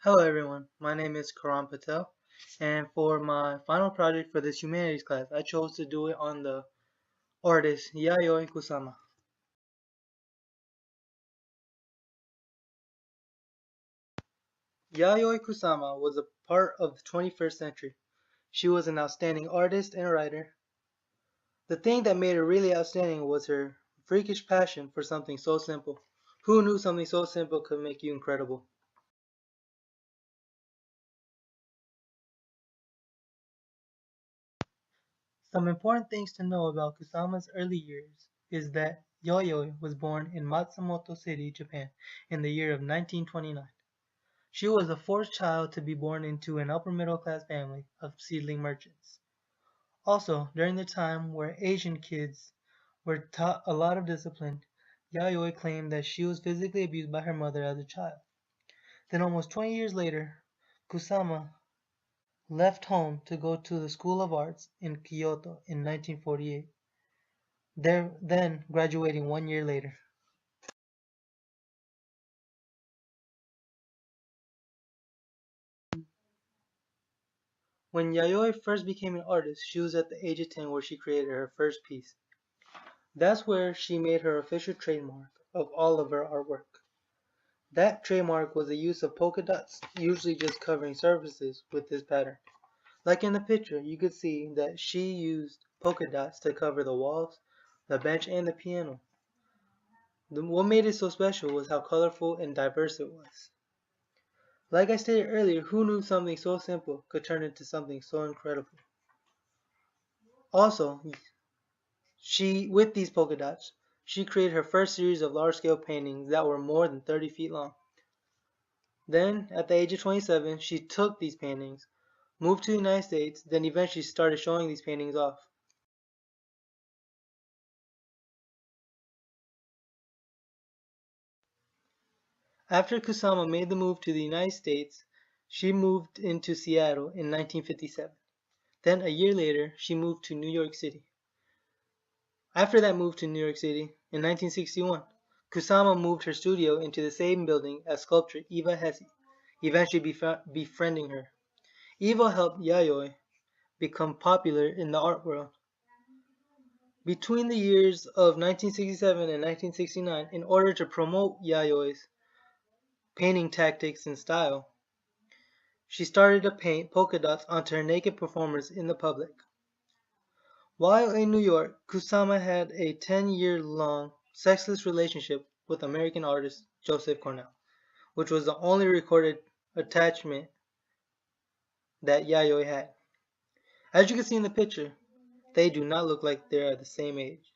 Hello everyone, my name is Karan Patel, and for my final project for this humanities class, I chose to do it on the artist Yayoi Kusama. Yayoi Kusama was a part of the 21st century. She was an outstanding artist and writer. The thing that made her really outstanding was her freakish passion for something so simple. Who knew something so simple could make you incredible? Some important things to know about Kusama's early years is that Yayoi was born in Matsumoto City, Japan, in the year of 1929. She was the fourth child to be born into an upper middle class family of seedling merchants. Also, during the time where Asian kids were taught a lot of discipline, Yayoi claimed that she was physically abused by her mother as a child. Then almost 20 years later, Kusama left home to go to the School of Arts in Kyoto in 1948, then graduating 1 year later. When Yayoi first became an artist, she was at the age of 10 where she created her first piece. That's where she made her official trademark of all of her artwork. That trademark was the use of polka dots, usually just covering surfaces with this pattern. Like in the picture, you could see that she used polka dots to cover the walls, the bench, and the piano. What made it so special was how colorful and diverse it was. Like I stated earlier, who knew something so simple could turn into something so incredible? Also, with these polka dots, she created her first series of large-scale paintings that were more than 30 feet long. Then, at the age of 27, she took these paintings, moved to the United States, then eventually started showing these paintings off. After Kusama made the move to the United States, she moved into Seattle in 1957. Then, a year later, she moved to New York City. After that move to New York City, in 1961, Kusama moved her studio into the same building as sculptor Eva Hesse, eventually befriending her. Eva helped Yayoi become popular in the art world. Between the years of 1967 and 1969, in order to promote Yayoi's painting tactics and style, she started to paint polka dots onto her naked performers in the public. While in New York, Kusama had a 10-year-long sexless relationship with American artist Joseph Cornell, which was the only recorded attachment that Yayoi had. As you can see in the picture, they do not look like they are the same age.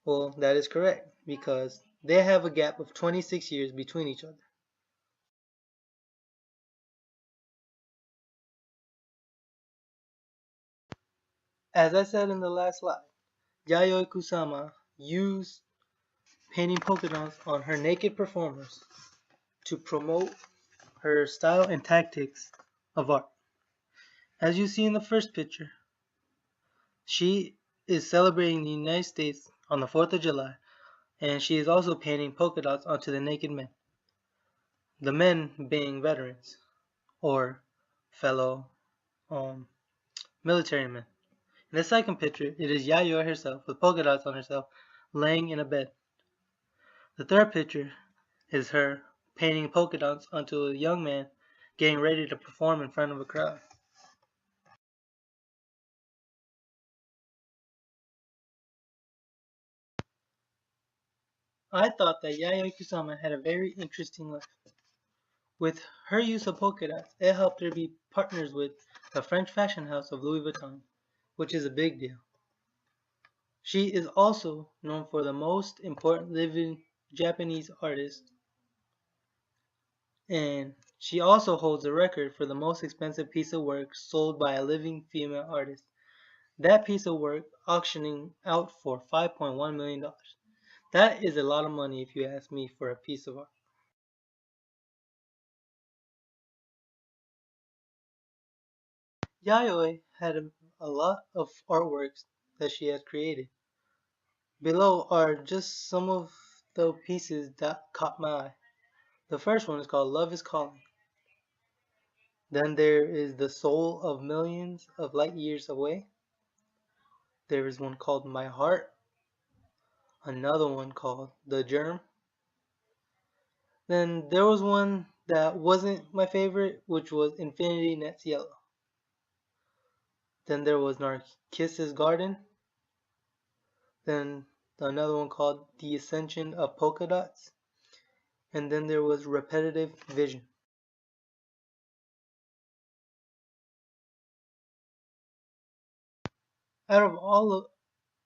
Well, that is correct, because they have a gap of 26 years between each other. As I said in the last slide, Yayoi Kusama used painting polka dots on her naked performers to promote her style and tactics of art. As you see in the first picture, she is celebrating the United States on the 4th of July, and she is also painting polka dots onto the naked men, the men being veterans or fellow um, military men. In the second picture, it is Yayoi herself with polka dots on herself laying in a bed. The third picture is her painting polka dots onto a young man getting ready to perform in front of a crowd. I thought that Yayoi Kusama had a very interesting life. With her use of polka dots, it helped her be partners with the French fashion house of Louis Vuitton, which is a big deal. She is also known for the most important living Japanese artist, and she also holds the record for the most expensive piece of work sold by a living female artist. That piece of work auctioning out for $5.1 million. That is a lot of money if you ask me for a piece of art. Yayoi had a lot of artworks that she has created. Below are just some of the pieces that caught my eye. The first one is called Love is Calling. Then there is The Soul of Millions of Light Years Away. There is one called My Heart, another one called The Germ. Then there was one that wasn't my favorite, which was Infinity Nets Yellow. Then there was Narcissus Garden. Then another one called The Ascension of Polka Dots. And then there was Repetitive Vision. Out of all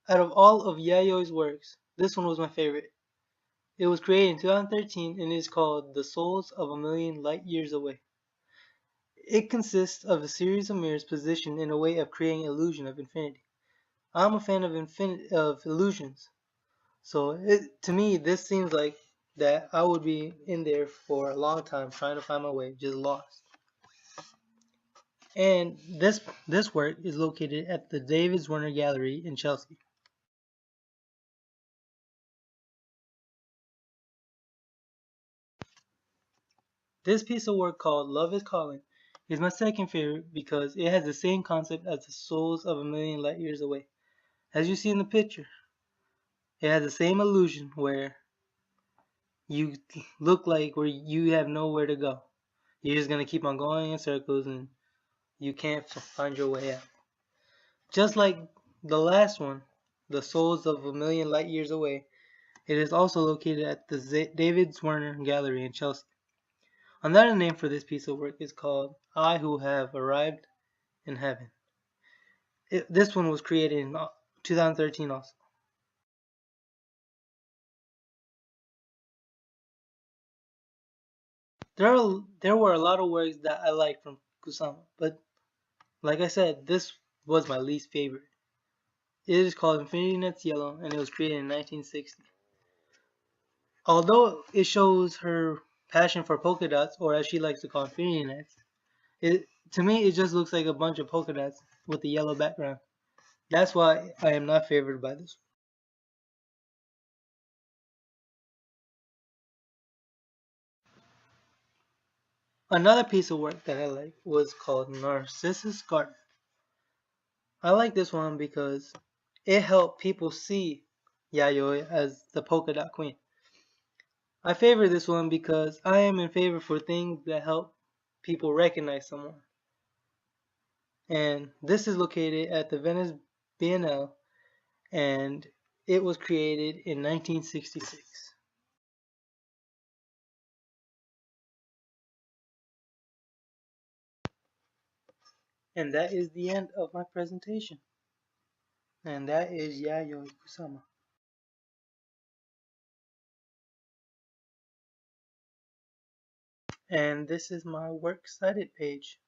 of Yayoi's works, this one was my favorite. It was created in 2013 and is called The Souls of a Million Light Years Away. It consists of a series of mirrors positioned in a way of creating illusion of infinity. I'm a fan of illusions, so to me this seems like that I would be in there for a long time trying to find my way, just lost. And this work is located at the David Zwirner Gallery in Chelsea. This piece of work called Love is Calling is my second favorite because it has the same concept as The Souls of a Million Light Years Away. As you see in the picture, it has the same illusion where you look like where you have nowhere to go. You're just going to keep on going in circles and you can't find your way out. Just like the last one, The Souls of a Million Light Years Away, it is also located at the David Zwirner Gallery in Chelsea. Another name for this piece of work is called I Who Have Arrived in Heaven. This one was created in 2013 also. There were a lot of works that I liked from Kusama, but like I said, this was my least favorite. It is called Infinity Nets Yellow, and it was created in 1960. Although it shows her passion for polka dots, or as she likes to call Infinity Nets, to me it just looks like a bunch of polka dots with a yellow background. That's why I am not favored by this. Another piece of work that I like was called Narcissus Garden. I like this one because it helped people see Yayoi as the polka dot queen. I favor this one because I am in favor for things that help people recognize someone. And this is located at the Venice Biennale and it was created in 1966. And that is the end of my presentation. And that is Yayoi Kusama. And this is my works cited page.